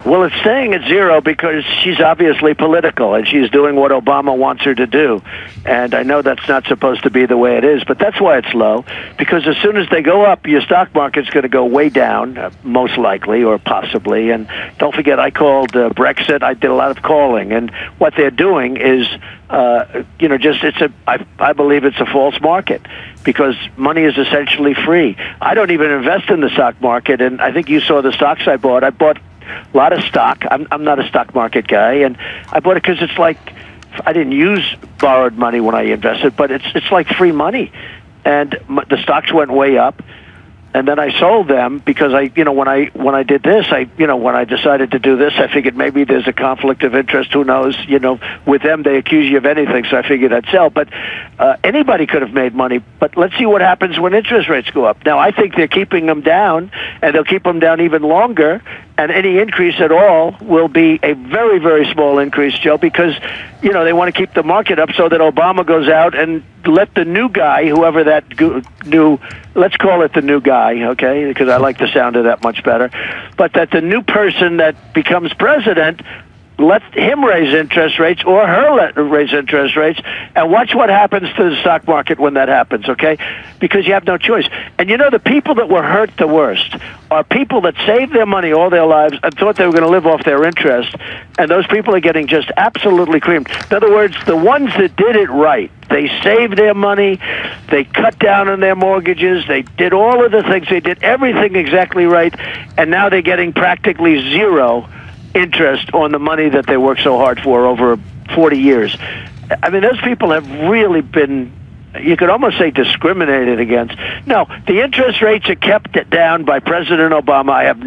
Well, it's staying at zero because she's obviously political and she's doing what Obama wants her to do. And I know that's not supposed to be the way it is, but that's why it's low. Because as soon as they go up, your stock market's going to go way down, most likely or possibly. And don't forget, I called Brexit. I did a lot of calling. And what they're doing is, I believe it's a false market because money is essentially free. I don't even invest in the stock market. And I think you saw the stocks I bought. I bought a lot of stock. I'm not a stock market guy, and I bought it because it's like I didn't use borrowed money when I invested, but it's like free money. And the stocks went way up, and then I sold them because when I did this, when I decided to do this, I figured maybe there's a conflict of interest. Who knows? With them they accuse you of anything, so I figured I'd sell. But anybody could have made money. But let's see what happens when interest rates go up. Now I think they're keeping them down, and they'll keep them down even longer. And any increase at all will be a very, very small increase, Joe, because, they want to keep the market up so that Obama goes out and let the new guy, whoever that let's call it the new guy, okay, because I like the sound of that much better, but that the new person that becomes president, let him raise interest rates or her raise interest rates, and watch what happens to the stock market when that happens, okay? Because you have no choice. And the people that were hurt the worst are people that saved their money all their lives and thought they were going to live off their interest, and those people are getting just absolutely creamed. In other words, the ones that did it right, they saved their money, they cut down on their mortgages, they did all of the things, they did everything exactly right, and now they're getting practically zero interest on the money that they worked so hard for over 40 years. I mean, those people have really been, you could almost say, discriminated against. No, the interest rates are kept down by President Obama. I have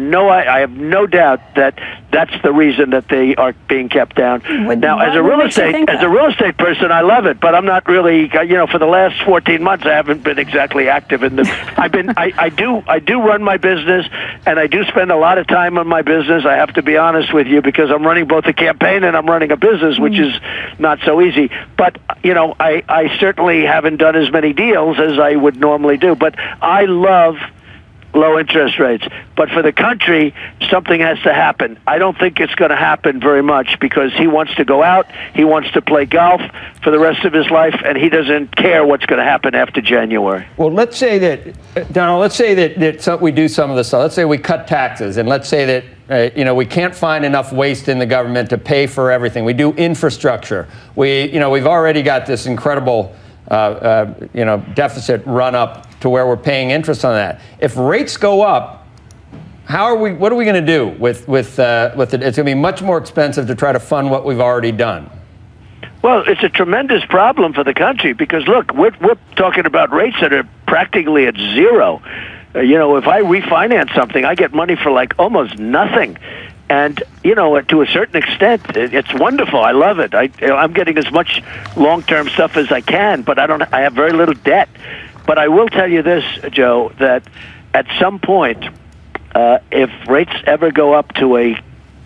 no doubt that that's the reason that they are being kept down. Now, as a real estate person, I love it, but I'm not really, for the last 14 months, I haven't been exactly active in the. I do run my business, and I do spend a lot of time on my business. I have to be honest with you, because I'm running both a campaign and I'm running a business, which is not so easy. But I certainly haven't done as many deals as I would normally do. But I love low interest rates. But for the country, something has to happen. I don't think it's going to happen very much because he wants to go out, he wants to play golf for the rest of his life, and he doesn't care what's going to happen after January. Well, let's say that, Donald, we do some of this stuff. Let's say we cut taxes, and let's say that we can't find enough waste in the government to pay for everything. We do infrastructure. We've already got this incredible deficit run up to where we're paying interest on that. If rates go up, what are we going to do with it? It's going to be much more expensive to try to fund what we've already done. Well, it's a tremendous problem for the country because, look, we're talking about rates that are practically at zero. If I refinance something, I get money for like almost nothing. And, to a certain extent, it's wonderful. I love it. I'm getting as much long-term stuff as I can, but I have very little debt. But I will tell you this, Joe, that at some point, if rates ever go up to a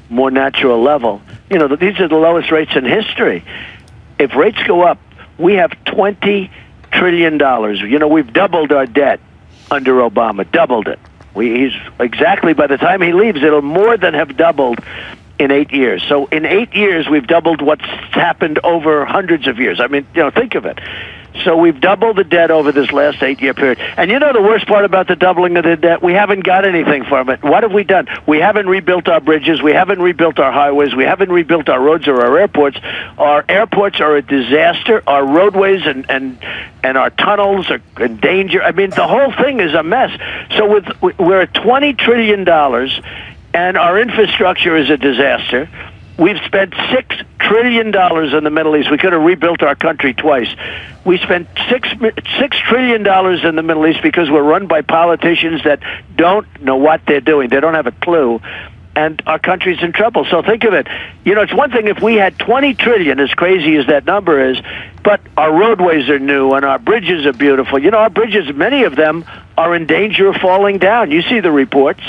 more natural level, these are the lowest rates in history. If rates go up, we have $20 trillion. We've doubled our debt under Obama, doubled it. He's exactly, by the time he leaves, it'll more than have doubled in 8 years. So in 8 years, we've doubled what's happened over hundreds of years. I mean, think of it. So we've doubled the debt over this last 8-year period. And the worst part about the doubling of the debt, we haven't got anything from it. What have we done? We haven't rebuilt our bridges. We haven't rebuilt our highways. We haven't rebuilt our roads or our airports. Our airports are a disaster. Our roadways and our tunnels are in danger. I mean, the whole thing is a mess. So we're at $20 trillion, and our infrastructure is a disaster. We've spent $6 trillion in the Middle East. We could have rebuilt our country twice. We spent $6 trillion in the Middle East because we're run by politicians that don't know what they're doing. They don't have a clue. And our country's in trouble. So think of it. It's one thing if we had 20 trillion, as crazy as that number is, but our roadways are new and our bridges are beautiful. Our bridges, many of them are in danger of falling down. You see the reports.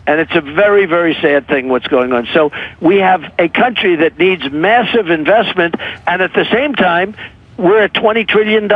And it's a very, very sad thing what's going on. So we have a country that needs massive investment, and at the same time, we're at $20 trillion.